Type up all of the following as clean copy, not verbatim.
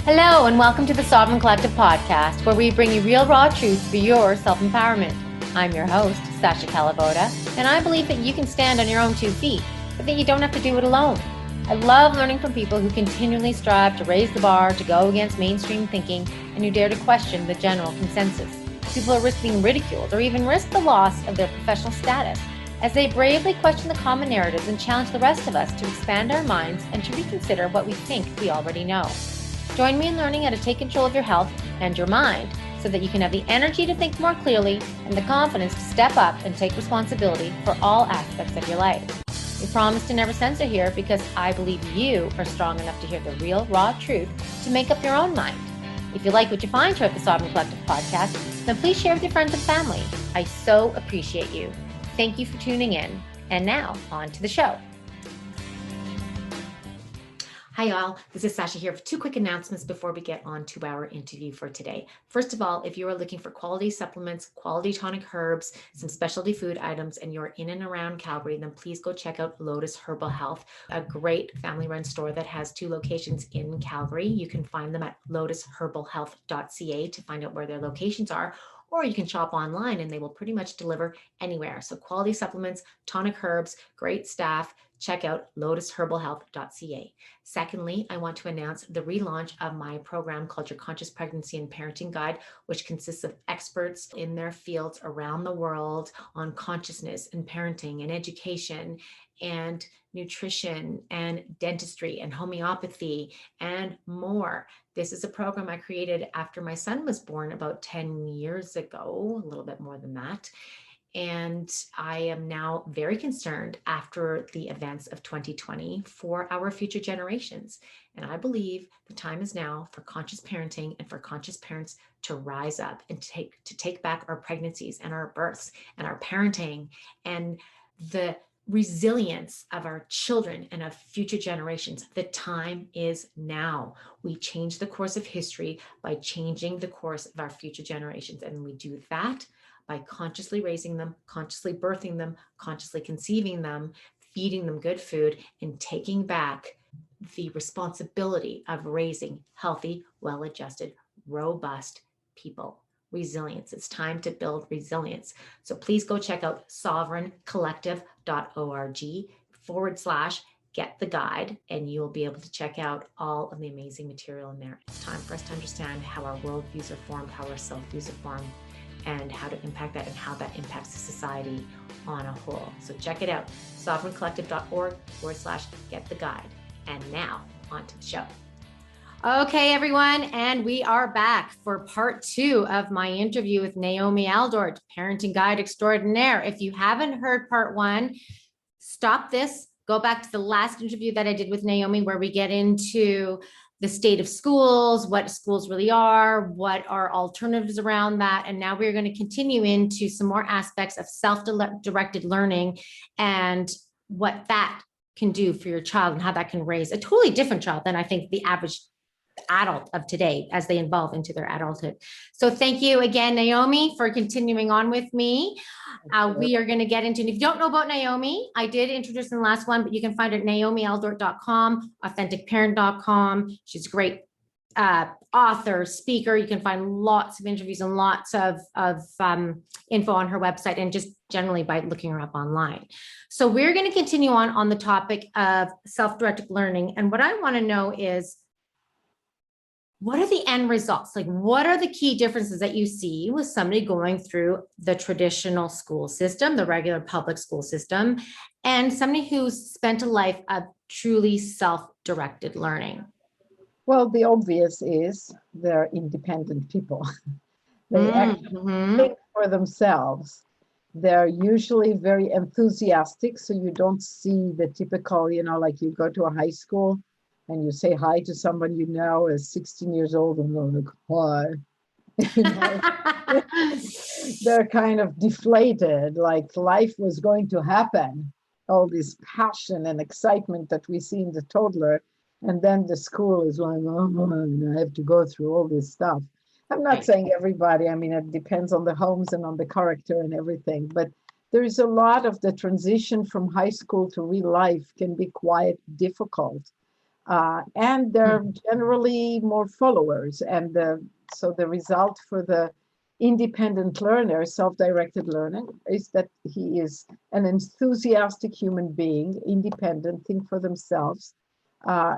Hello, and welcome to the Sovereign Collective podcast, where we bring you real, raw truth for your self-empowerment. I'm your host, Sasha Calavoda, and I believe that you can stand on your own 2 feet, but that you don't have to do it alone. I love learning from people who continually strive to raise the bar, to go against mainstream thinking, and who dare to question the general consensus. People who risk being ridiculed or even risk the loss of their professional status as they bravely question the common narratives and challenge the rest of us to expand our minds and to reconsider what we think we already know. Join me in learning how to take control of your health and your mind so that you can have the energy to think more clearly and the confidence to step up and take responsibility for all aspects of your life. We promise to never censor here because I believe you are strong enough to hear the real, raw truth to make up your own mind. If you like what you find here at the Sovereign Collective podcast, then please share with your friends and family. I so appreciate you. Thank you for tuning in. And now, on to the show. Hi, y'all. This is Sasha here for 2 quick announcements before we get on to our interview for today. First of all, if you are looking for quality supplements, quality tonic herbs, some specialty food items, and you're in and around Calgary, then please go check out Lotus Herbal Health, a great family-run store that has 2 locations in Calgary. You can find them at lotusherbalhealth.ca to find out where their locations are, or you can shop online and they will pretty much deliver anywhere. So quality supplements, tonic herbs, great staff. Check out lotusherbalhealth.ca. Secondly, I want to announce the relaunch of my program called Your Conscious Pregnancy and Parenting Guide, which consists of experts in their fields around the world on consciousness and parenting and education and nutrition and dentistry and homeopathy and more. This is a program I created after my son was born about 10 years ago, a little bit more than that. And I am now very concerned after the events of 2020 for our future generations. And I believe the time is now for conscious parenting and for conscious parents to rise up and to take back our pregnancies and our births and our parenting and the resilience of our children and of future generations. The time is now. We change the course of history by changing the course of our future generations. And we do that by consciously raising them, consciously birthing them, consciously conceiving them, feeding them good food, and taking back the responsibility of raising healthy, well-adjusted, robust people. Resilience. It's time to build resilience. So please go check out sovereigncollective.org/get the guide, and you'll be able to check out all of the amazing material in there. It's time for us to understand how our worldviews are formed, how our self-views are formed, and how to impact that and how that impacts the society on a whole. So check it out, sovereigncollective.org/get the guide. And now on to the show. Okay, everyone, and we are back for part 2 of my interview with Naomi Aldort, parenting guide extraordinaire. If you haven't heard part 1, stop this, go back to the last interview that I did with Naomi, where we get into the state of schools, what schools really are, what are alternatives around that. And now we're going to continue into some more aspects of self-directed learning and what that can do for your child and how that can raise a totally different child than I think the average adult of today as they evolve into their adulthood. So thank you again, Naomi, for continuing on with me. We are going to get into, and if you don't know about Naomi, I did introduce in the last one, but you can find her at naomialdort.com, authenticparent.com. She's a great author, speaker. You can find lots of interviews and lots of info on her website and just generally by looking her up online. So we're going to continue on the topic of self-directed learning. And what I want to know is, what are the end results? Like, what are the key differences that you see with somebody going through the traditional school system, the regular public school system, and somebody who's spent a life of truly self-directed learning? Well, the obvious is they're independent people. They actually think for themselves. They're usually very enthusiastic, so you don't see the typical, like you go to a high school and you say hi to someone you know is 16 years old and they're like, hi. They're kind of deflated, like life was going to happen. All this passion and excitement that we see in the toddler. And then the school is like, oh, I have to go through all this stuff. I'm not saying everybody, I mean, it depends on the homes and on the character and everything, but there is a lot of the transition from high school to real life can be quite difficult. And they're generally more followers. And so the result for the independent learner, self-directed learner, is that he is an enthusiastic human being, independent, think for themselves.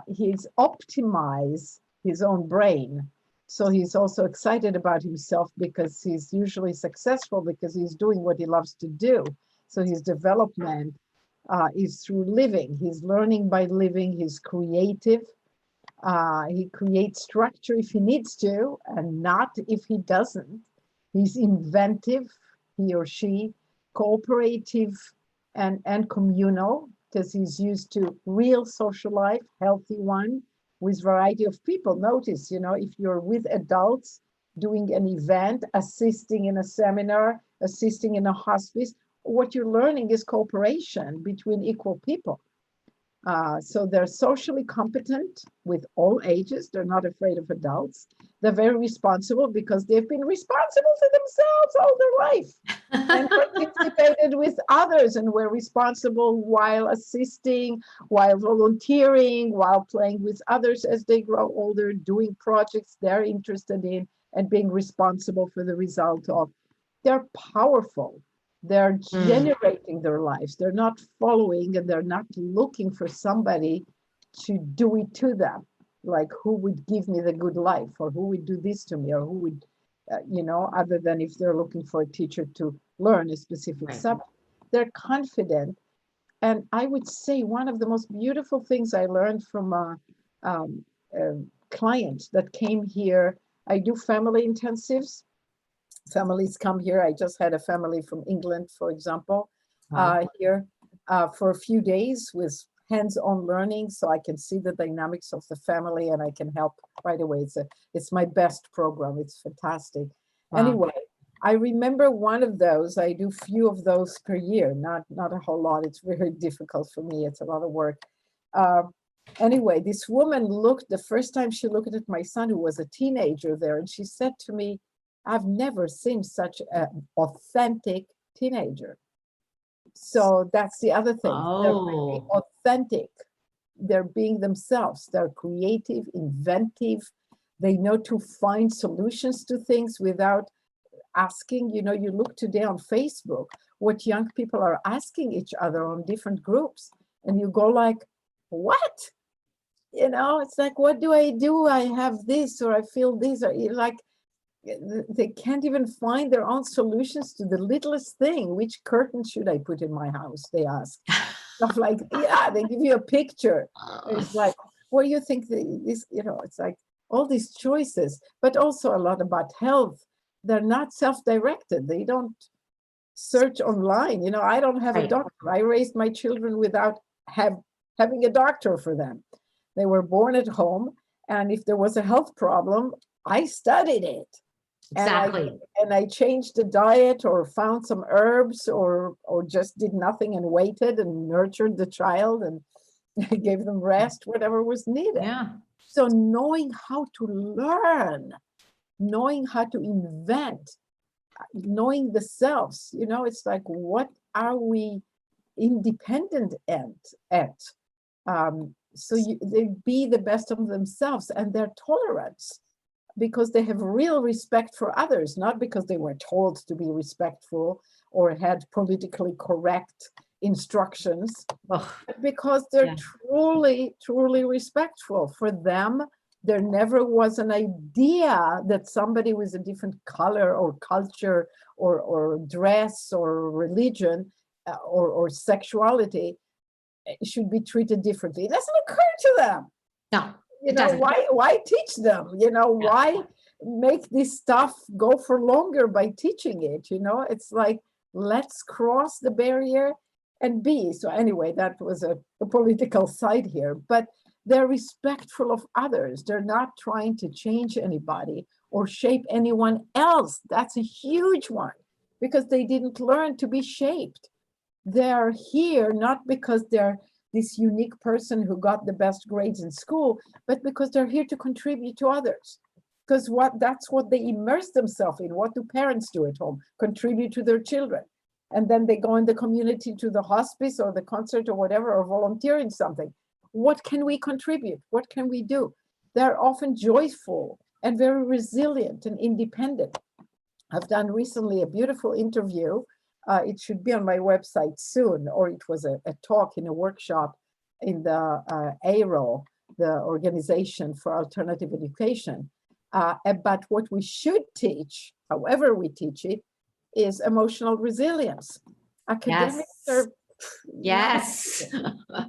He's optimized his own brain. So he's also excited about himself because he's usually successful because he's doing what he loves to do. So his development is through living. He's learning by living. He's creative. He creates structure if he needs to, and not if he doesn't. He's inventive, he or she, cooperative, and communal, because he's used to real social life, healthy one, with variety of people. Notice, if you're with adults doing an event, assisting in a seminar, assisting in a hospice, what you're learning is cooperation between equal people. So they're socially competent with all ages. They're not afraid of adults. They're very responsible because they've been responsible to themselves all their life and participated with others and were responsible while assisting, while volunteering, while playing with others as they grow older, doing projects they're interested in and being responsible for the result of. They're powerful. They're generating their lives. They're not following and they're not looking for somebody to do it to them. Like who would give me the good life or who would do this to me or who would, other than if they're looking for a teacher to learn a specific subject. They're confident. And I would say one of the most beautiful things I learned from a client that came here, I do family intensives. Families come here. I just had a family from England, for example, here for a few days with hands-on learning, so I can see the dynamics of the family and I can help right away. It's my best program. It's fantastic. Wow. Anyway, I remember one of those. I do few of those per year, not a whole lot. It's very difficult for me. It's a lot of work. Anyway, this woman the first time she looked at my son, who was a teenager there, and she said to me, I've never seen such an authentic teenager. So that's the other thing. They're really authentic. They're being themselves. They're creative, inventive. They know to find solutions to things without asking. You look today on Facebook, what young people are asking each other on different groups. And you go like, what? It's like, what do? I have this, or I feel this, or like, they can't even find their own solutions to the littlest thing. Which curtain should I put in my house? They ask. Stuff like, they give you a picture. It's like, what do you think this, it's like all these choices, but also a lot about health. They're not self-directed. They don't search online. I don't have a doctor. I raised my children without having a doctor for them. They were born at home. And if there was a health problem, I studied it. Exactly. And I changed the diet or found some herbs or just did nothing and waited and nurtured the child and gave them rest, whatever was needed. Yeah. So knowing how to learn, knowing how to invent, knowing the selves, it's like, what are we independent at? So they be the best of themselves and their tolerance. Because they have real respect for others, not because they were told to be respectful or had politically correct instructions, but because they're truly, truly respectful. For them, there never was an idea that somebody with a different color or culture or dress or religion or sexuality should be treated differently. It doesn't occur to them. No. Why teach them? Why make this stuff go for longer by teaching it? It's like, let's cross the barrier and be. So anyway, that was a political side here, but they're respectful of others. They're not trying to change anybody or shape anyone else. That's a huge one because they didn't learn to be shaped. They're here not because they're this unique person who got the best grades in school, but because they're here to contribute to others. Because that's what they immerse themselves in. What do parents do at home? Contribute to their children. And then they go in the community to the hospice or the concert or whatever, or volunteer in something. what can we contribute? What can we do? They're often joyful and very resilient and independent. I've done recently a beautiful interview. It should be on my website soon, or it was a talk in a workshop in the ARO, the Organization for Alternative Education, about what we should teach, however we teach it, is emotional resilience. Academics are yes.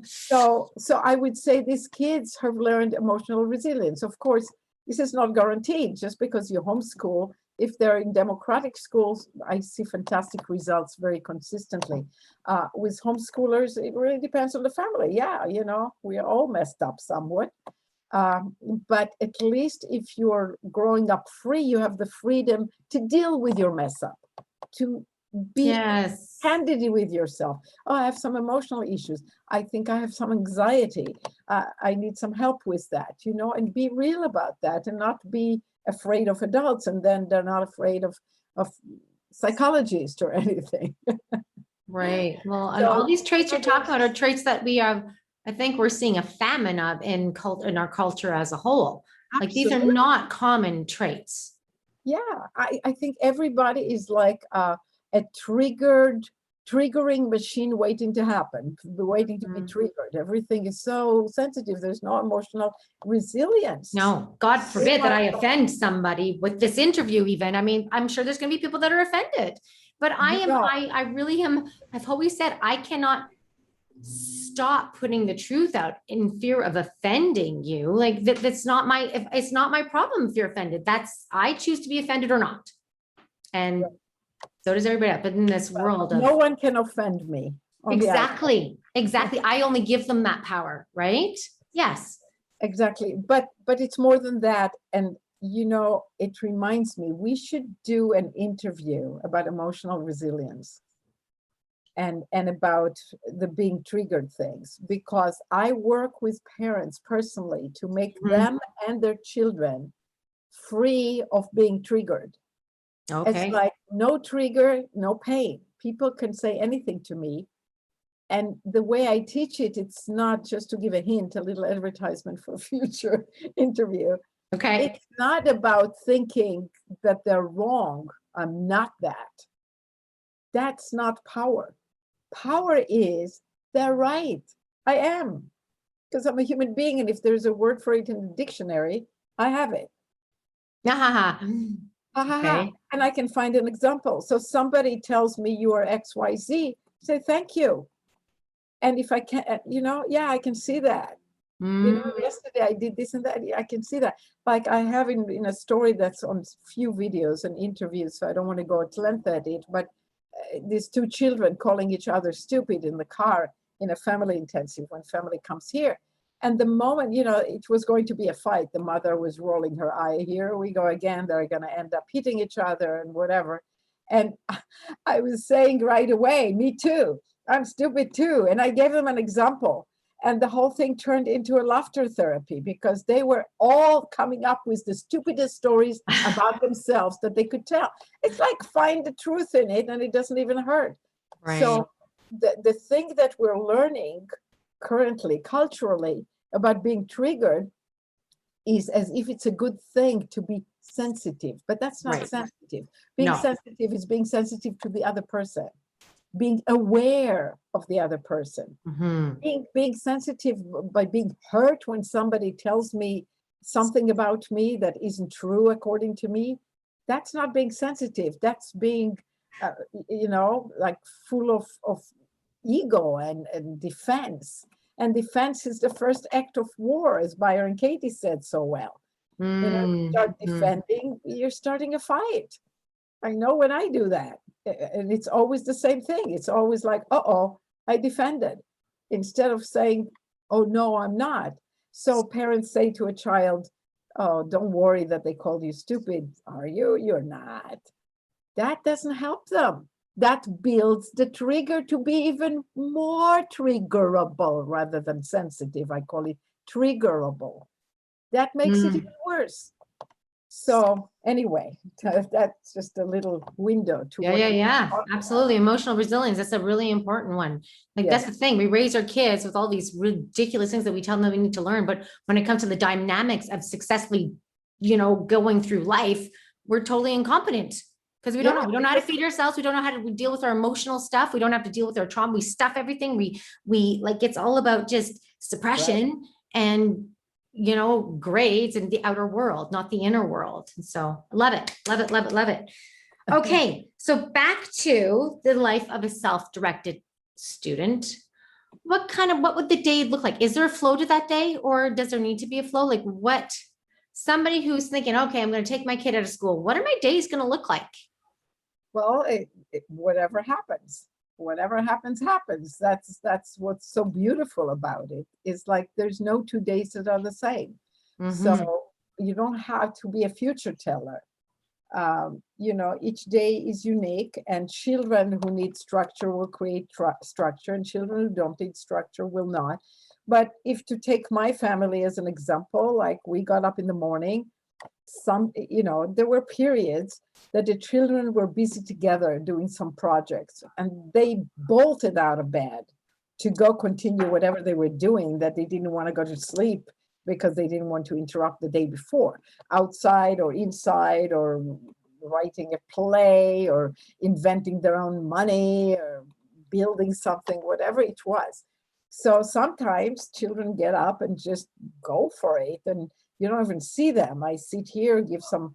so I would say these kids have learned emotional resilience. Of course, this is not guaranteed just because you homeschool. If they're in democratic schools, I see fantastic results very consistently. With homeschoolers, it really depends on the family. Yeah, you know, we are all messed up somewhat. But at least if you're growing up free, you have the freedom to deal with your mess up, to be yes. candid with yourself. Oh, I have some emotional issues. I think I have some anxiety. I need some help with that, you know, and be real about that and not be afraid of adults, and then they're not afraid of psychologists or anything. Right. Well, and So, all these traits you're talking about are traits that we have, I think we're seeing a famine of in our culture as a whole. Like these are absolutely. not common traits. Yeah, I think everybody is like a triggering machine waiting to happen, waiting to be triggered. Everything is so sensitive. There's no emotional resilience. No, God forbid that I offend somebody with this interview even. I mean, I'm sure there's going to be people that are offended, but I really am. I've always said I cannot stop putting the truth out in fear of offending you. Like that's not it's not my problem if you're offended. I choose to be offended or not. And so does everybody else. But in this world of no one can offend me. exactly. I only give them that power, right? Yes. Exactly. But it's more than that. And you know, it reminds me, we should do an interview about emotional resilience and about the being triggered things, because I work with parents personally to make them and their children free of being triggered. Okay. It's like no trigger, no pain. People can say anything to me. And the way I teach it, it's not just to give a hint, a little advertisement for a future interview. Okay. It's not about thinking that they're wrong. I'm not that. That's not power. Power is they're right. I am, because I'm a human being. And if there's a word for it in the dictionary, I have it. Okay. And I can find an example. So somebody tells me you are XYZ, say thank you. And if I can, you know, yeah, I can see that. You know, yesterday I did this and that. I can see that. Like I have in a story that's on few videos and interviews, so I don't want to go at length at it, but these two children calling each other stupid in the car in a family intensive when family comes here. And the moment, you know, it was going to be a fight, the mother was rolling her eye, here we go again, they're going to end up hitting each other and whatever. And I was saying right away, me too, I'm stupid too. And I gave them an example. And the whole thing turned into a laughter therapy because they were all coming up with the stupidest stories about themselves that they could tell. It's like find the truth in it and it doesn't even hurt. Right. So the thing that we're learning currently culturally about being triggered is as if it's a good thing to be sensitive, but that's not sensitive. Being sensitive is being sensitive to the other person, being aware of the other person, being sensitive by being hurt when somebody tells me something about me that isn't true according to me. That's not being sensitive. That's being, you know, like full of ego and defense. And defense is the first act of war, as Byron Katie said so well. You know, you start defending, you're starting a fight. I know when I do that. And it's always the same thing. It's always like, uh-oh, I defended. Instead of saying, oh, no, I'm not. So parents say to a child, oh, don't worry that they called you stupid. Are you? You're not. That doesn't help them. That builds the trigger to be even more triggerable rather than sensitive. I call it triggerable. That makes it even worse. So anyway, that's just a little window to Yeah, what yeah, we yeah. talk about. Absolutely. Emotional resilience. That's a really important one. Like that's the Yes, thing. We raise our kids with all these ridiculous things that we tell them they need to learn. But when it comes to the dynamics of successfully, going through life, we're totally incompetent because we don't know. yeah, We don't know how to because feed ourselves. We don't know how to deal with our emotional stuff. We don't have to deal with our trauma. We stuff everything. We like it's all about just right. suppression and grades and the outer world, not the inner world. And so I love it, love it, love it, love it. Okay, so back to the life of a self-directed student. What would the day look like? Is there a flow to that day, or does there need to be a flow? Like what somebody who's thinking, okay, I'm going to take my kid out of school. What are my days going to look like? Well, whatever happens, happens. That's what's so beautiful about it. It's like there's no 2 days that are the same. Mm-hmm. So you don't have to be a future teller. Each day is unique, and children who need structure will create structure, and children who don't need structure will not. But if to take my family as an example, like we got up in the morning, there were periods that the children were busy together doing some projects, and they bolted out of bed to go continue whatever they were doing, that they didn't want to go to sleep because they didn't want to interrupt the day before, outside or inside, or writing a play or inventing their own money or building something, whatever it was. So sometimes children get up and just go for it, and you don't even see them. I sit here, give some,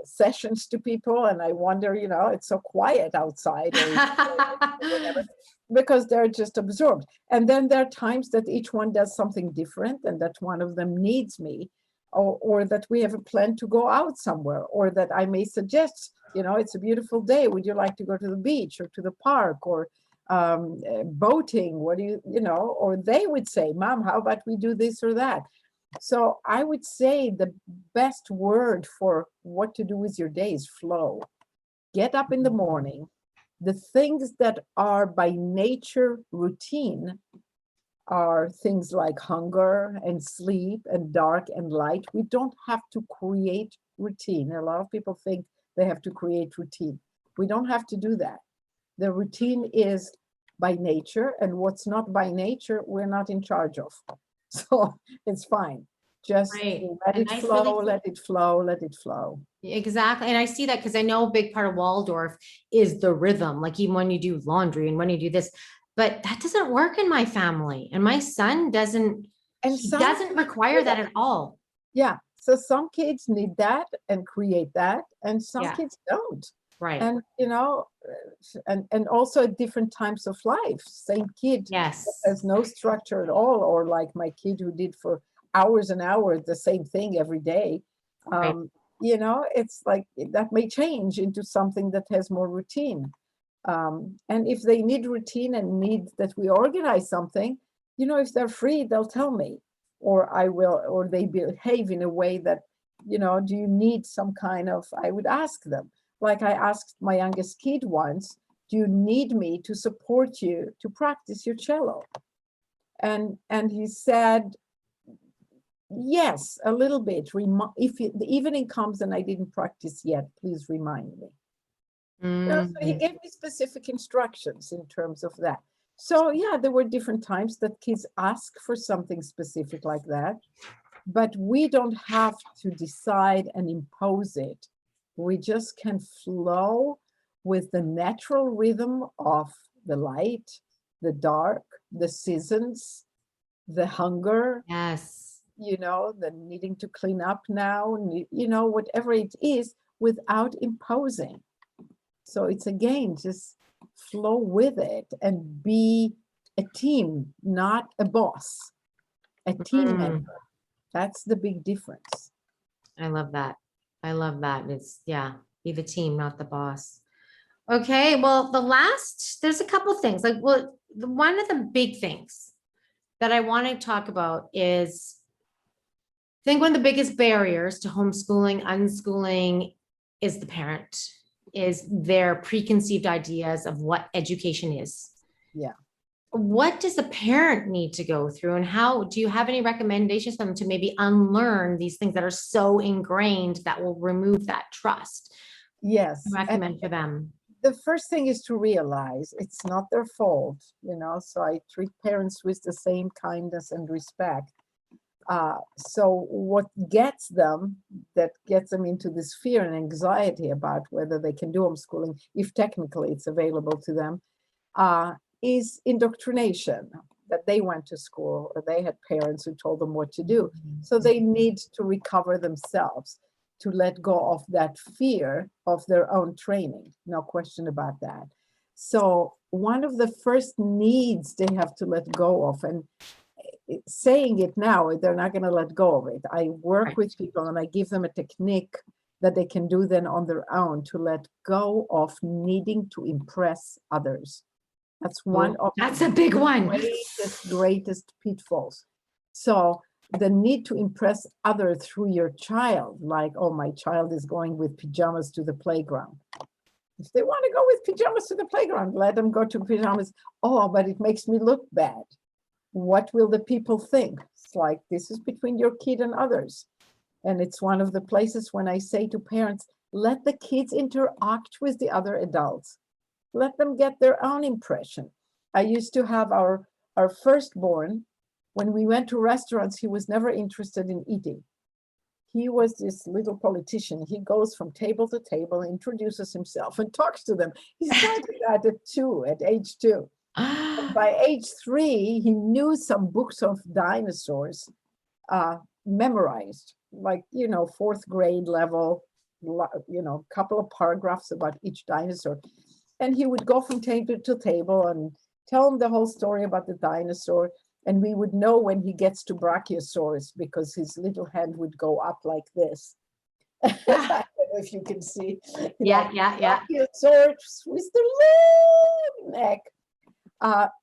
sessions to people, and I wonder, it's so quiet outside or whatever, because they're just absorbed. And then there are times that each one does something different, and that one of them needs me, or that we have a plan to go out somewhere, or that I may suggest, it's a beautiful day. Would you like to go to the beach or to the park or boating? What do or they would say, Mom, how about we do this or that? So I would say the best word for what to do with your day is flow. Get up in the morning. The things that are by nature routine are things like hunger and sleep and dark and light. We don't have to create routine. A lot of people think they have to create routine. We don't have to do that. The routine is by nature, and what's not by nature, we're not in charge of. So it's fine. Just Right. let And it I flow, really let it flow, let it flow. exactly. And I see that because I know a big part of Waldorf is the rhythm, like even when you do laundry and when you do this, but that doesn't work in my family. And my son And he some doesn't kids require need that that. at all. Yeah. So some kids need that and create that, and some Yeah. kids don't. Right. And and also at different times of life. Same kid that Yes. has no structure at all, or like my kid who did for hours and hours the same thing every day. Right. It's like that may change into something that has more routine. And if they need routine and need that we organize something, if they're free, they'll tell me, or I will, or they behave in a way that, do you need some kind of, I would ask them. Like I asked my youngest kid once, do you need me to support you to practice your cello? And he said, yes, a little bit. If the evening comes and I didn't practice yet, please remind me. So he Mm. gave me specific instructions in terms of that. So yeah, there were different times that kids ask for something specific like that, but we don't have to decide and impose it. We just can flow with the natural rhythm of the light, the dark, the seasons, the hunger, Yes. the needing to clean up now, whatever it is, without imposing. So it's again, just flow with it and be a team, not a boss, a team Mm. member. That's the big difference. I love that. I love that. It's yeah, be the team, not the boss. Okay, well, there's a couple things. Like, well, one of the big things that I want to talk about is I think one of the biggest barriers to homeschooling, unschooling is the parent, is their preconceived ideas of what education is. Yeah. what does a parent need to go through, and how do you have any recommendations for them to maybe unlearn these things that are so ingrained that will remove that trust? Yes. And Recommend for them. the first thing is to realize it's not their fault, so I treat parents with the same kindness and respect. So what that gets them into this fear and anxiety about whether they can do homeschooling, if technically it's available to them, is indoctrination, that they went to school or they had parents who told them what to do. So they need to recover themselves, to let go of that fear of their own training. No question about that. So one of the first needs they have to let go of, and saying it now, they're not going to let go of it. I work Right. with people and I give them a technique that they can do then on their own to let go of needing to impress others. That's one of That's a big one. greatest pitfalls. So the need to impress others through your child, like, oh, my child is going with pajamas to the playground. If they want to go with pajamas to the playground, let them go to pajamas. Oh, but it makes me look bad. What will the people think? It's like, this is between your kid and others. And it's one of the places when I say to parents, let the kids interact with the other adults. Let them get their own impression. I used to have our firstborn, when we went to restaurants, he was never interested in eating. He was this little politician. He goes from table to table, introduces himself and talks to them. He started that at age 2. By age 3, he knew some books of dinosaurs memorized, like, 4th grade level, couple of paragraphs about each dinosaur. And he would go from table to table and tell them the whole story about the dinosaur. And we would know when he gets to Brachiosaurus because his little hand would go up like this. I don't know if you can see. Yeah. Brachiosaurus with the long neck.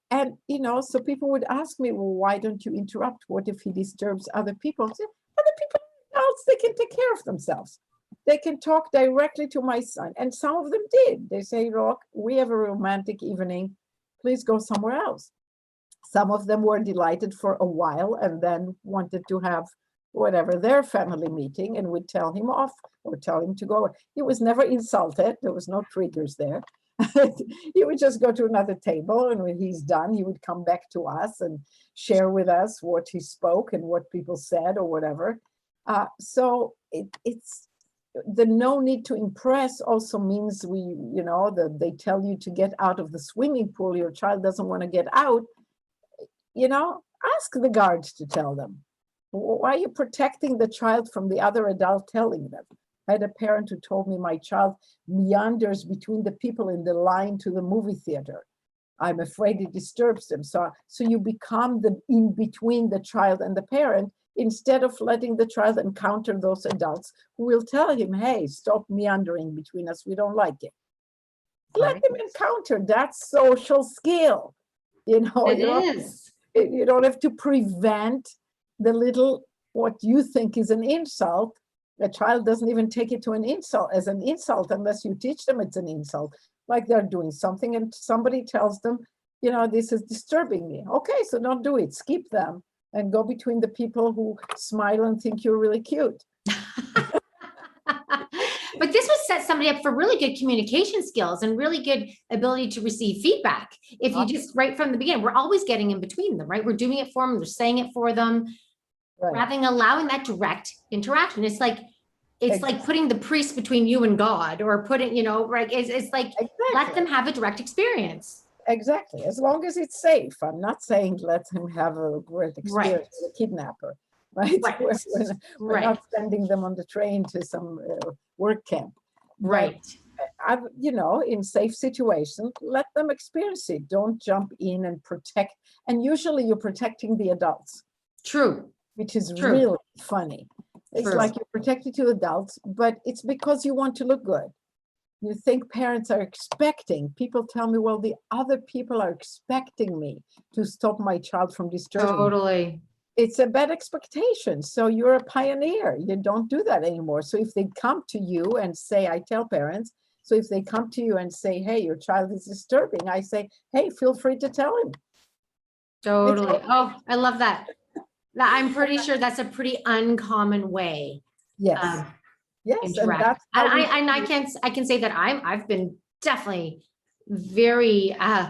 And, so people would ask me, well, why don't you interrupt? What if he disturbs other people? Other people else, they can take care of themselves. They can talk directly to my son. And some of them did. They say, Rock, we have a romantic evening. Please go somewhere else. Some of them were delighted for a while and then wanted to have whatever their family meeting and would tell him off or tell him to go. He was never insulted. There was no triggers there. He would just go to another table, and when he's done, he would come back to us and share with us what he spoke and what people said or whatever. So it's the no need to impress also means they tell you to get out of the swimming pool. Your child doesn't want to get out. Ask the guards to tell them. Why are you protecting the child from the other adult telling them? I had a parent who told me my child meanders between the people in the line to the movie theater. I'm afraid it disturbs them. So you become the in between the child and the parent instead of letting the child encounter those adults who will tell him, hey, stop meandering between us. We don't like it. Let them encounter that social skill. You don't have to prevent the little, what you think is an insult. The child doesn't even take it to an insult as an insult unless you teach them it's an insult. Like they're doing something and somebody tells them, this is disturbing me. Okay, so don't do it. Skip them and go between the people who smile and think you're really cute. But this would set somebody up for really good communication skills and really good ability to receive feedback. If you just right from the beginning, we're always getting in between them, right? We're doing it for them, we're saying it for them, right. Rather than allowing that direct interaction. It's like putting the priest between you and God, or putting, right? It's like let them have a direct experience. Exactly, as long as it's safe. I'm not saying let him have a great experience with a kidnapper. Right. We're not sending them on the train to some work camp. Right. But in safe situations, let them experience it. Don't jump in and protect. And usually you're protecting the adults. True. Which is really funny. It's like you're protected to adults, but it's because you want to look good. You think parents are expecting. People tell me, well, the other people are expecting me to stop my child from disturbing. Totally. It's a bad expectation. So you're a pioneer. You don't do that anymore. So if they come to you and say, I tell parents, so if they come to you and say, hey, your child is disturbing, I say, hey, feel free to tell him. Totally. Oh, I love that. I'm pretty sure that's a pretty uncommon way Yes, of yes, and interact. that's how we And I can say that I've been definitely very uh,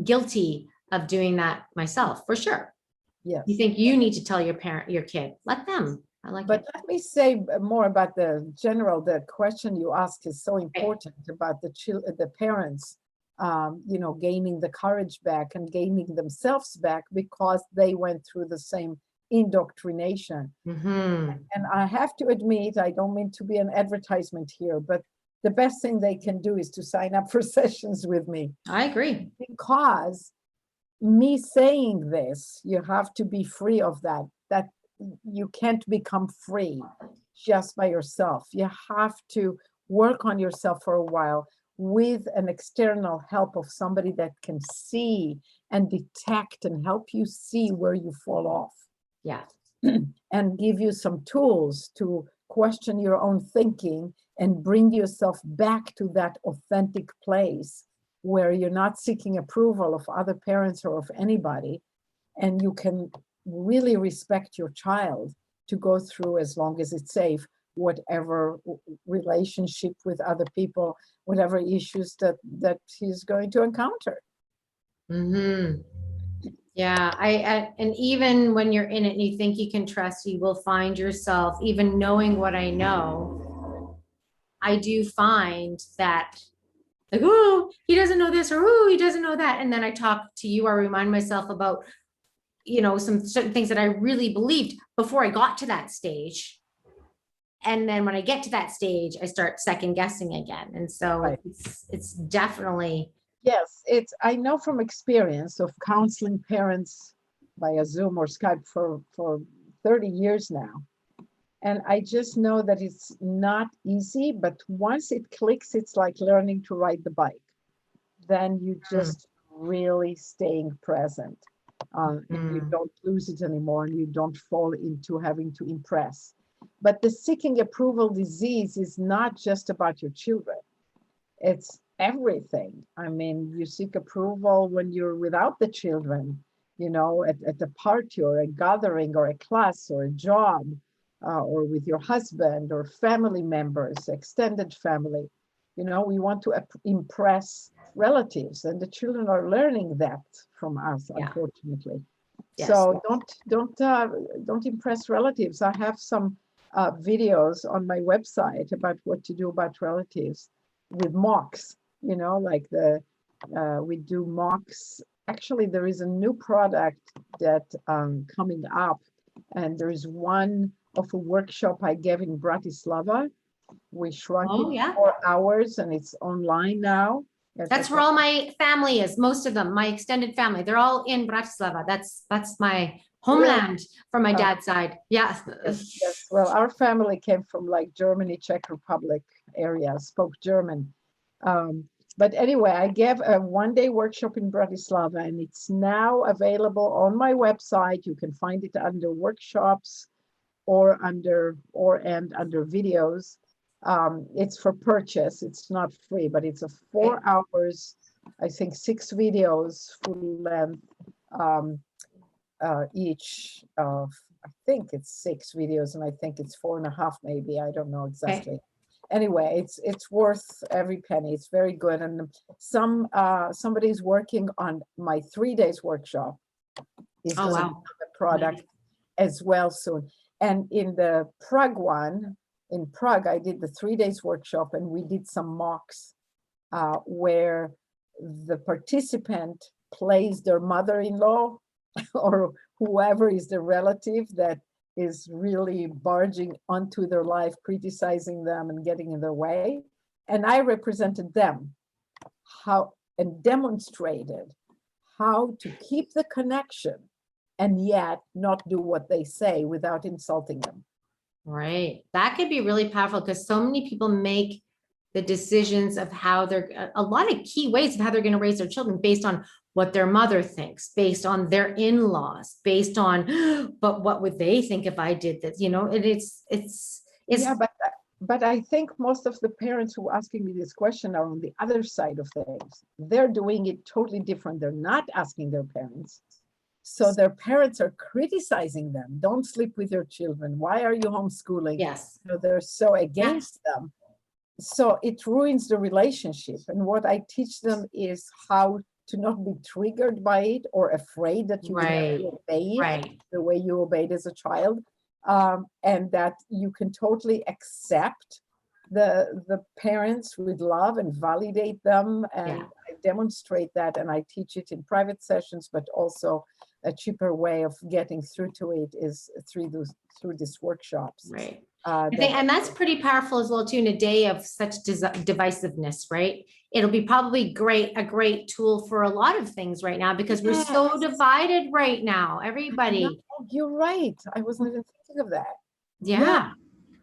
guilty of doing that myself, for sure. You yes. think you need to tell your kid, let them. I like But it. let me say more about the question you asked is so Right. important about the parents, gaining the courage back and gaining themselves back because they went through the same indoctrination. Mm-hmm. And I have to admit, I don't mean to be an advertisement here, but the best thing they can do is to sign up for sessions with me I agree. because me saying this, you have to be free of that you can't become free just by yourself. You have to work on yourself for a while with an external help of somebody that can see and detect and help you see where you fall off Yeah. and give you some tools to question your own thinking and bring yourself back to that authentic place where you're not seeking approval of other parents or of anybody, and you can really respect your child to go through, as long as it's safe, whatever relationship with other people, whatever issues that he's going to encounter. Mm-hmm. Yeah, and even when you're in it and you think you can trust, you will find yourself, even knowing what I know, I do find that like, oh, he doesn't know this, or oh, he doesn't know that. And then I talk to you, I remind myself about, some certain things that I really believed before I got to that stage. And then when I get to that stage, I start second guessing again. And so Right. it's definitely. Yes, I know from experience of counseling parents via Zoom or Skype for 30 years now. And I just know that it's not easy, but once it clicks, it's like learning to ride the bike. Then you just really staying present, and you don't lose it anymore, and you don't fall into having to impress. But the seeking approval disease is not just about your children. It's everything. I mean, you seek approval when you're without the children, at a party or a gathering or a class or a job, or with your husband or family members, extended family. We want to impress relatives, and the children are learning that from us, Yeah. unfortunately. Yes. So don't impress relatives. I have some videos on my website about what to do about relatives with mocks. Like we do mocks. Actually, there is a new product that coming up, and there is one of a workshop I gave in Bratislava. We shrunk Oh, it yeah. 4 hours, and it's online now. That's where all my family is. Most of them, my extended family, they're all in Bratislava. That's my homeland from my dad's side. Yeah. Yes. Well, our family came from like Germany, Czech Republic area, spoke German. But anyway, I gave a one-day workshop in Bratislava, and it's now available on my website. You can find it under workshops or under videos. It's for purchase. It's not free, but it's a 4 hours, I think 6 videos, full length, each of, I think it's 6 videos, and I think it's 4.5, maybe. I don't know exactly. Anyway, it's worth every penny. It's very good. And somebody's working on my 3 days workshop. Is Oh, going to wow. become a product as well soon. And in the Prague one, in Prague, I did the 3 days workshop, and we did some mocks where the participant plays their mother-in-law or whoever is the relative that is really barging onto their life, criticizing them and getting in their way. And I represented them and demonstrated how to keep the connection and yet not do what they say without insulting them. Right. That could be really powerful because so many people make the decisions of how they're a lot of key ways of how they're going to raise their children based on what their mother thinks, based on their in-laws, based on, but what would they think if I did this? It's Yeah, but I think most of the parents who are asking me this question are on the other side of things. They're doing it totally different. They're not asking their parents. So their parents are criticizing them. Don't sleep with your children. Why are you homeschooling? Yes. You know, they're so against them. So it ruins the relationship. And what I teach them is how to not be triggered by it or afraid that you would have to obey it the way you obeyed as a child. And that you can totally accept the parents with love and validate them. And I demonstrate that, and I teach it in private sessions, but also a cheaper way of getting through to it is through these workshops. Right. I think, and that's pretty powerful as well too, in a day of such divisiveness, right? It'll be probably a great tool for a lot of things right now, because we're so divided right now, everybody. No, you're right. I wasn't even thinking of that. Yeah.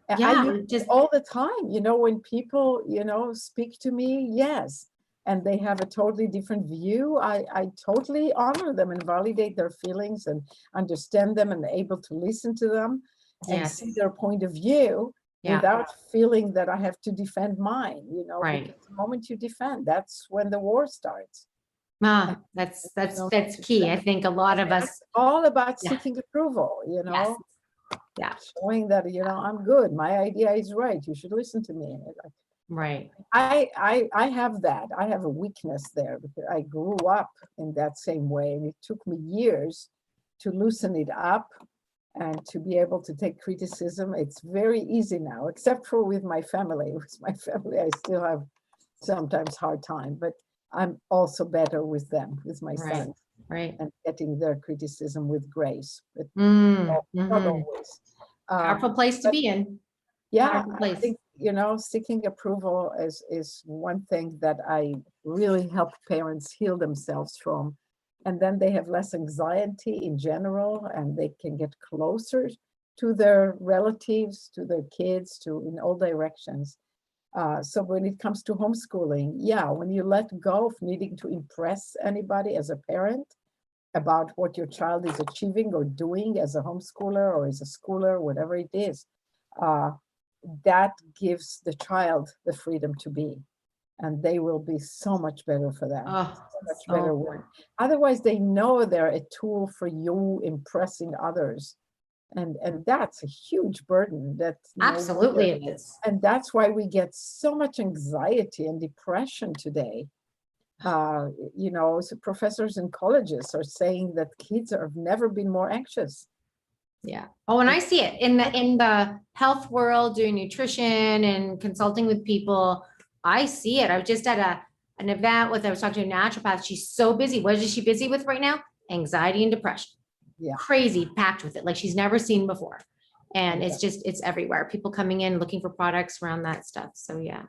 I use it all the time, you know, when people, you know, speak to me, yes, and they have a totally different view, I totally honor them and validate their feelings and understand them and able to listen to them and see their point of view without feeling that I have to defend mine, you know, because the moment you defend, that's when the war starts. That's key. I think a lot of us, all about seeking approval, you know. Showing that, you know, I'm good, my idea is right, you should listen to me. Right. I have that. I have a weakness there because I grew up in that same way, and it took me years to loosen it up and to be able to take criticism. It's very easy now, except for with my family. With my family, I still have sometimes hard time, but I'm also better with them, with my sons. Right. And getting their criticism with grace, but not always. Powerful place to be in. Yeah, I think, you know, seeking approval is one thing that I really help parents heal themselves from. And then they have less anxiety in general, and they can get closer to their relatives, to their kids, in all directions. So when it comes to homeschooling, when you let go of needing to impress anybody as a parent about what your child is achieving or doing as a homeschooler or as a schooler, whatever it is, that gives the child the freedom to be. And they will be so much better for that. So much better work. Otherwise, they know they're a tool for you impressing others. And that's a huge burden. Absolutely it is. And that's why we get so much anxiety and depression today. You know, so professors in colleges are saying that kids have never been more anxious. Yeah. Oh, and I see it in the health world, doing nutrition and consulting with people. I see it. I was just at an event I was talking to a naturopath. She's so busy. What is she busy with right now? Anxiety and depression. Yeah. Crazy, packed with it, like she's never seen before. And it's everywhere. People coming in looking for products around that stuff. So yeah.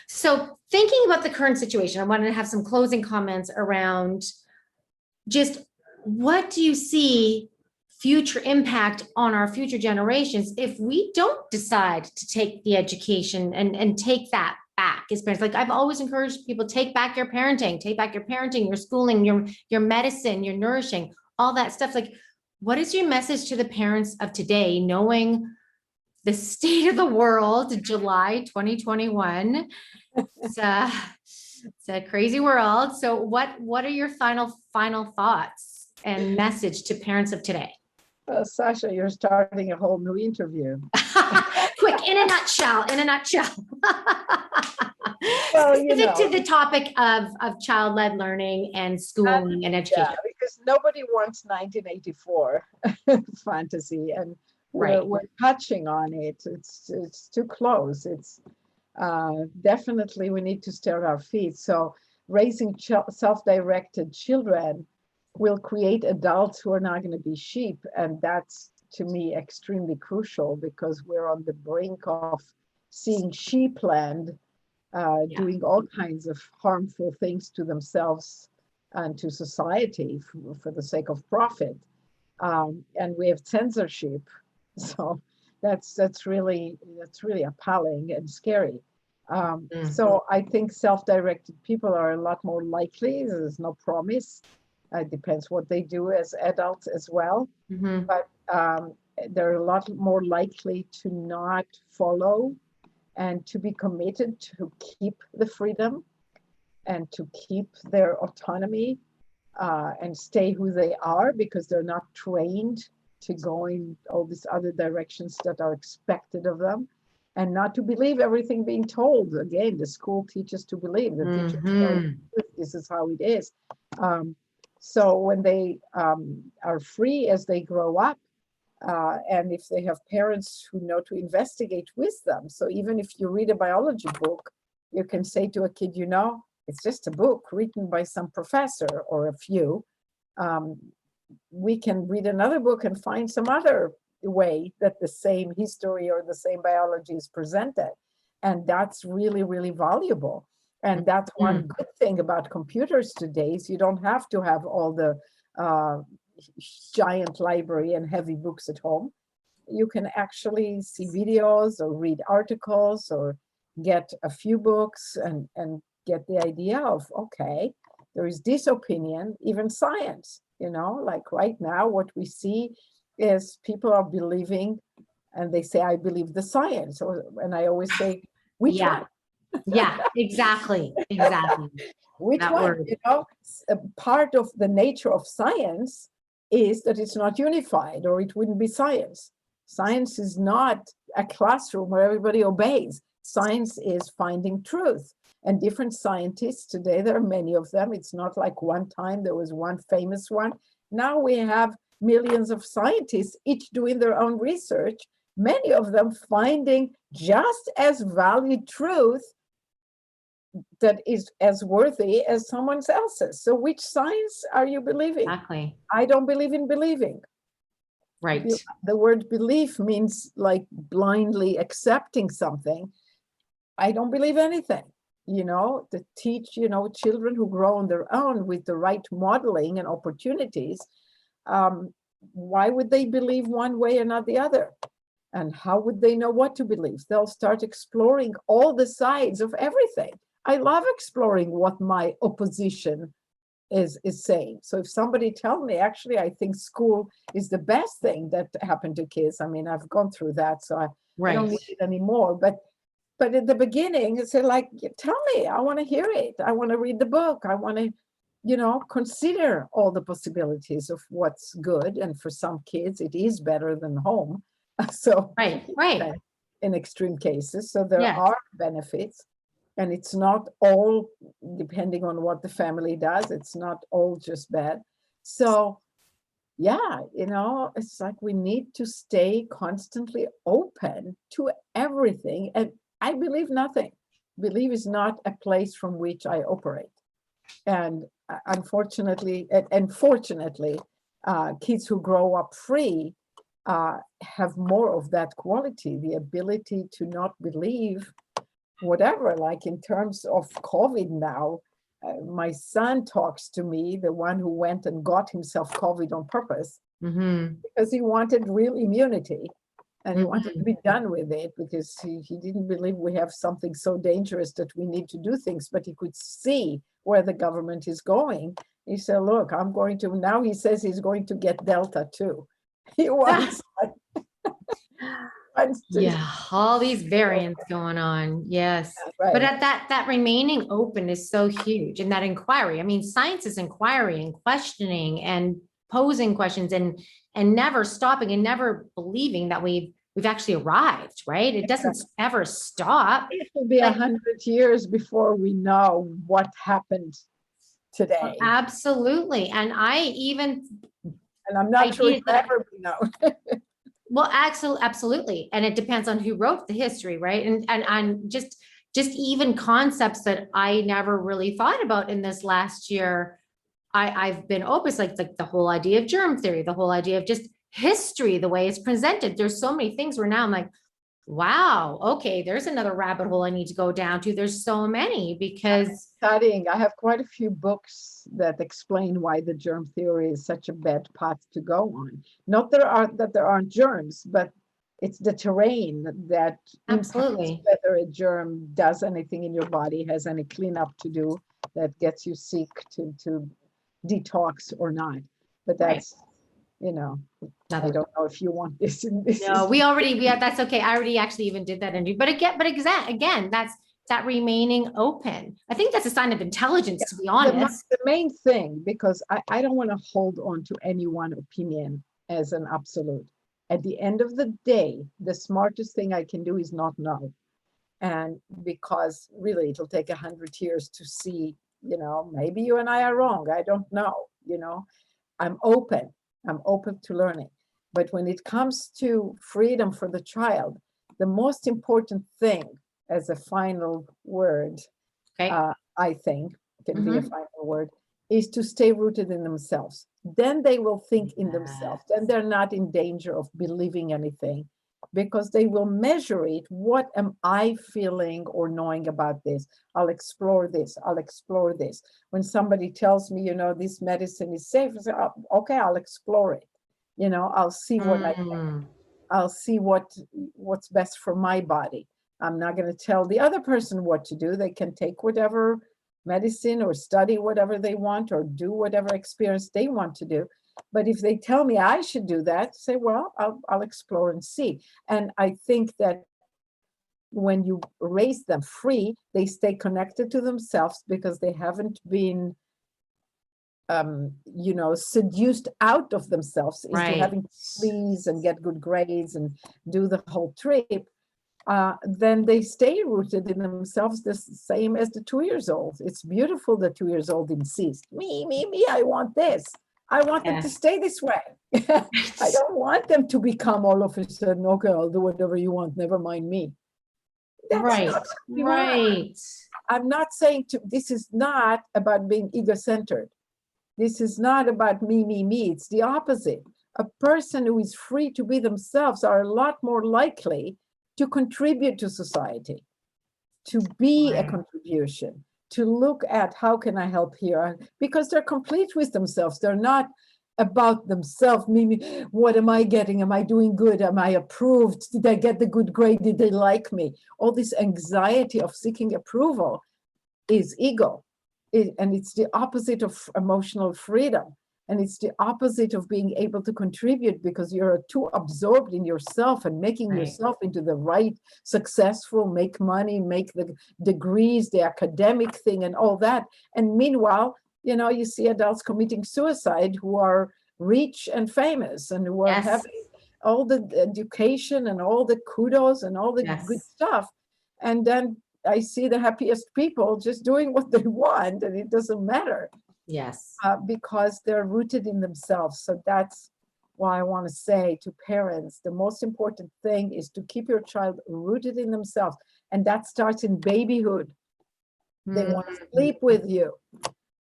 So thinking about the current situation, I wanted to have some closing comments around just what do you see future impact on our future generations if we don't decide to take the education and take that back as parents. Like I've always encouraged people, take back your parenting, your schooling, your medicine, your nourishing, all that stuff. Like, what is your message to the parents of today, knowing the state of the world, July 2021? It's a crazy world. So what are your final thoughts and message to parents of today? Sasha, you're starting a whole new interview. Quick, in a nutshell. Well, specific to the topic of child-led learning and schooling and education. Yeah, because nobody wants 1984 fantasy, and we're touching on it. It's too close. It's definitely we need to stay on our feet. So raising self-directed children will create adults who are not going to be sheep. And that's, to me, extremely crucial, because we're on the brink of seeing sheepland doing all kinds of harmful things to themselves and to society for the sake of profit. And we have censorship. So that's really appalling and scary. So I think self-directed people are a lot more likely. There's no promise. It depends what they do as adults as well. But they're a lot more likely to not follow and to be committed to keep the freedom and to keep their autonomy and stay who they are, because they're not trained to go in all these other directions that are expected of them, and not to believe everything being told. Again, the school teaches to believe. The teachers tell you this is how it is. So when they are free as they grow up, and if they have parents who know to investigate with them. So even if you read a biology book, you can say to a kid, you know, it's just a book written by some professor or a few. We can read another book and find some other way that the same history or the same biology is presented. And that's really, really valuable. And that's one good thing about computers today is you don't have to have all the giant library and heavy books at home. You can actually see videos or read articles or get a few books and get the idea of, okay, there is this opinion, even science, you know, like right now, what we see is people are believing and they say, I believe the science. And I always say, which one? Yeah, exactly. Exactly. Which that one? Word. You know, a part of the nature of science is that it's not unified, or it wouldn't be science. Science is not a classroom where everybody obeys. Science is finding truth. And different scientists today, there are many of them. It's not like one time there was one famous one. Now we have millions of scientists, each doing their own research, many of them finding just as valid truth that is as worthy as someone else's. So which science are you believing? Exactly. I don't believe in believing. Right. The word belief means like blindly accepting something. I don't believe anything. You know, to teach, you know, children who grow on their own with the right modeling and opportunities, why would they believe one way and not the other? And how would they know what to believe? They'll start exploring all the sides of everything. I love exploring what my opposition is saying. So if somebody tell me, actually, I think school is the best thing that happened to kids. I mean, I've gone through that, so I don't need it anymore. But at the beginning, it's like, tell me, I want to hear it. I want to read the book. I want to, you know, consider all the possibilities of what's good. And for some kids, it is better than home. So Right. in extreme cases. So there are benefits. And it's not all depending on what the family does. It's not all just bad. So yeah, you know, it's like we need to stay constantly open to everything. And I believe nothing. Believe is not a place from which I operate. And unfortunately, and fortunately, kids who grow up free have more of that quality, the ability to not believe whatever. Like in terms of COVID now, my son talks to me, the one who went and got himself COVID on purpose, because he wanted real immunity and he wanted to be done with it, because he didn't believe we have something so dangerous that we need to do things, but he could see where the government is going. He said, look, I'm going to, now he says he's going to get Delta too. He wants Yeah, all these variants going on. Yes. right. But at that remaining open is so huge. And that inquiry, I mean, science is inquiry and questioning and posing questions and never stopping and never believing that we've actually arrived, right? It doesn't ever stop. It will be 100 years before we know what happened today. Absolutely. And I'm not sure it will ever be known. Well, absolutely. And it depends on who wrote the history, right? And just even concepts that I never really thought about in this last year. I've been open, like the whole idea of germ theory, the whole idea of just history, the way it's presented. There's so many things where now I'm like, wow, okay, there's another rabbit hole I need to go down to. There's so many because studying. I have quite a few books that explain why the germ theory is such a bad path to go on. Not that there aren't germs, but it's the terrain that absolutely impacts whether a germ does anything in your body, has any cleanup to do that gets you sick, to detox or not. But that's, you know. I don't know if you want this in this. No, we have, that's okay. I already actually even did that interview, but again, that's that remaining open. I think that's a sign of intelligence, to be honest. The main thing, because I don't want to hold on to any one opinion as an absolute. At the end of the day, the smartest thing I can do is not know. And because really it'll take 100 years to see, maybe you and I are wrong. I don't know, I'm open to learning. But when it comes to freedom for the child, the most important thing as a final word, Okay. I think can be a final word, is to stay rooted in themselves. Then they will think in themselves. Then they're not in danger of believing anything, because they will measure it. What am I feeling or knowing about this? I'll explore this. I'll explore this. When somebody tells me, this medicine is safe, I say, oh, okay, I'll explore it. I'll see what I'll see what's best for my body. I'm not going to tell the other person what to do. They can take whatever medicine or study whatever they want or do whatever experience they want to do. But if they tell me I should do that, say, well, I'll explore and see. And I think that when you raise them free, they stay connected to themselves because they haven't been, seduced out of themselves into having to please and get good grades and do the whole trip. Then they stay rooted in themselves, the same as the 2 years old. It's beautiful that 2 years old insists, me, I want this. I want them to stay this way. I don't want them to become all of a sudden, okay, I'll do whatever you want, never mind me. That's right. I'm not saying this is not about being ego-centered. This is not about me. It's the opposite. A person who is free to be themselves are a lot more likely to contribute to society, to be a contribution, to look at how can I help here, because they're complete with themselves. They're not about themselves. Me, what am I getting? Am I doing good? Am I approved? Did I get the good grade? Did they like me? All this anxiety of seeking approval is ego. And it's the opposite of emotional freedom. And it's the opposite of being able to contribute, because you're too absorbed in yourself and making yourself into the right, successful, make money, make the degrees, the academic thing and all that. And meanwhile, you see adults committing suicide who are rich and famous and who are having all the education and all the kudos and all the good stuff. And then I see the happiest people just doing what they want, and it doesn't matter. Because they're rooted in themselves. So that's why I want to say to parents, the most important thing is to keep your child rooted in themselves. And that starts in babyhood. They want to sleep with you.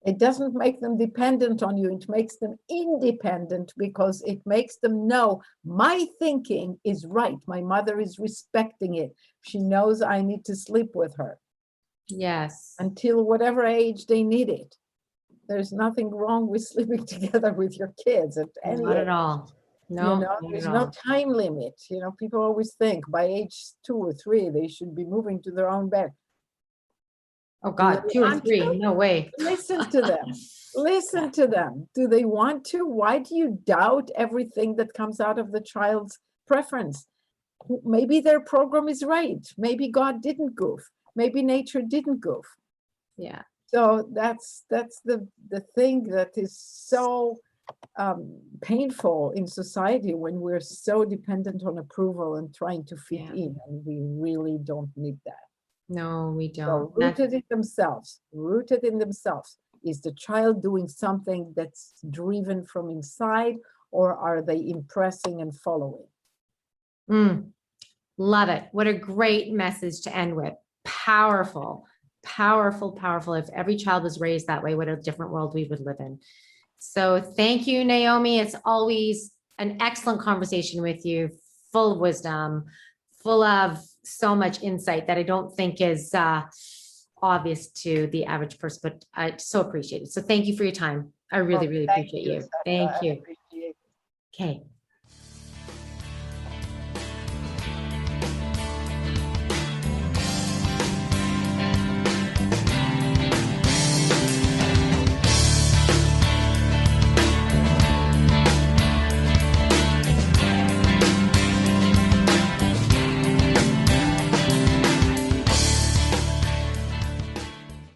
It doesn't make them dependent on you. It makes them independent, because it makes them know my thinking is right. My mother is respecting it. She knows I need to sleep with her. Until whatever age they need it. There's nothing wrong with sleeping together with your kids at any Not age. at all. No, there's no time limit. People always think by age 2 or 3 they should be moving to their own bed. Oh God, 2 or 3, no way. Listen to them. Listen to them. Do they want to? Why do you doubt everything that comes out of the child's preference? Maybe their program is right. Maybe God didn't goof. Maybe nature didn't goof. So that's the thing that is so painful in society, when we're so dependent on approval and trying to fit in, and we really don't need that. No, we don't. So rooted in themselves. Is the child doing something that's driven from inside, or are they impressing and following? Love it. What a great message to end with. Powerful. If every child was raised that way, what a different world we would live in. So thank you, Naomi. It's always an excellent conversation with you, full of wisdom, full of so much insight that I don't think is obvious to the average person, but I so appreciate it. So thank you for your time. I really appreciate you. Thank you. Okay.